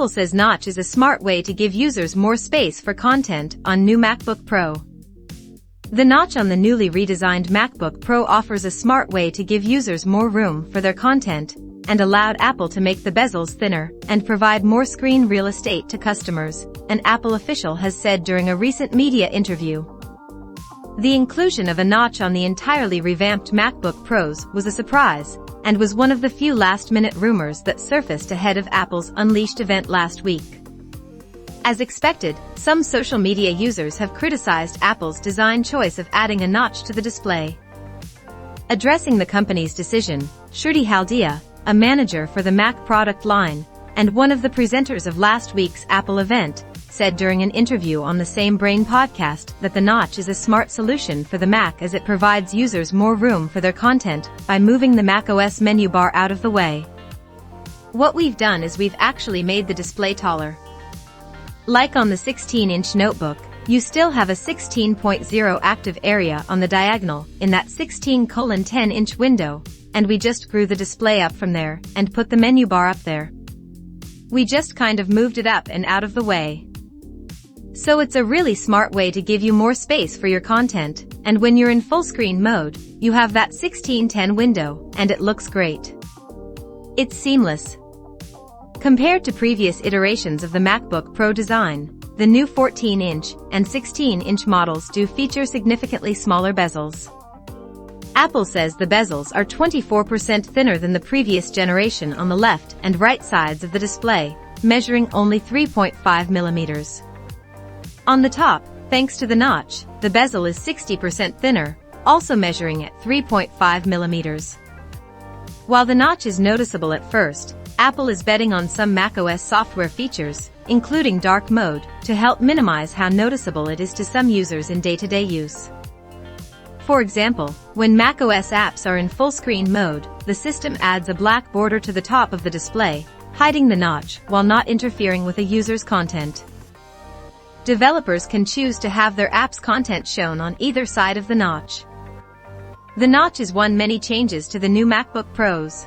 Apple says Notch is a smart way to give users more space for content on new MacBook Pro. The notch on the newly redesigned MacBook Pro offers a smart way to give users more room for their content, and allowed Apple to make the bezels thinner and provide more screen real estate to customers, an Apple official has said during a recent media interview. The inclusion of a notch on the entirely revamped MacBook Pros was a surprise, and was one of the few last-minute rumors that surfaced ahead of Apple's Unleashed event last week. As expected, some social media users have criticized Apple's design choice of adding a notch to the display. Addressing the company's decision, Shruti Haldia, a manager for the Mac product line, and one of the presenters of last week's Apple event, said during an interview on the Same Brain podcast that the notch is a smart solution for the Mac as it provides users more room for their content by moving the macOS menu bar out of the way. What we've done is we've actually made the display taller. Like on the 16-inch notebook, you still have a 16.0 active area on the diagonal in that 16:10-inch window, and we just grew the display up from there and put the menu bar up there. We just kind of moved it up and out of the way. So it's a really smart way to give you more space for your content, and when you're in full screen mode, you have that 16:10 window, and it looks great. It's seamless. Compared to previous iterations of the MacBook Pro design, the new 14-inch and 16-inch models do feature significantly smaller bezels. Apple says the bezels are 24% thinner than the previous generation on the left and right sides of the display, measuring only 3.5 millimeters. On the top, thanks to the notch, the bezel is 60% thinner, also measuring at 3.5 millimeters. While the notch is noticeable at first, Apple is betting on some macOS software features, including dark mode, to help minimize how noticeable it is to some users in day-to-day use. For example, when macOS apps are in full screen mode, the system adds a black border to the top of the display, hiding the notch while not interfering with a user's content. Developers can choose to have their app's content shown on either side of the notch. The notch is one many changes to the new MacBook Pros.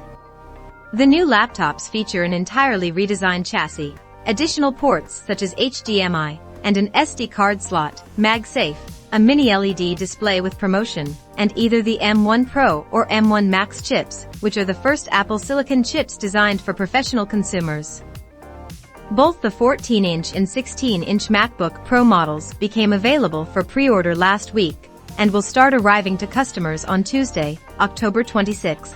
The new laptops feature an entirely redesigned chassis, additional ports such as HDMI, and an SD card slot, MagSafe, a mini LED display with promotion, and either the M1 Pro or M1 Max chips, which are the first Apple Silicon chips designed for professional consumers. Both the 14-inch and 16-inch MacBook Pro models became available for pre-order last week, and will start arriving to customers on Tuesday, October 26th.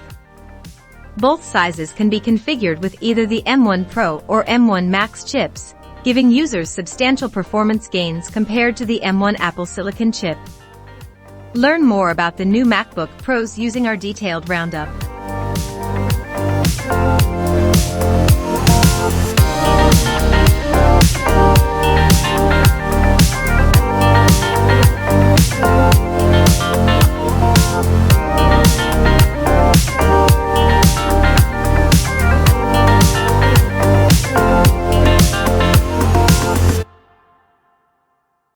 Both sizes can be configured with either the M1 Pro or M1 Max chips, giving users substantial performance gains compared to the M1 Apple Silicon chip. Learn more about the new MacBook Pros using our detailed roundup.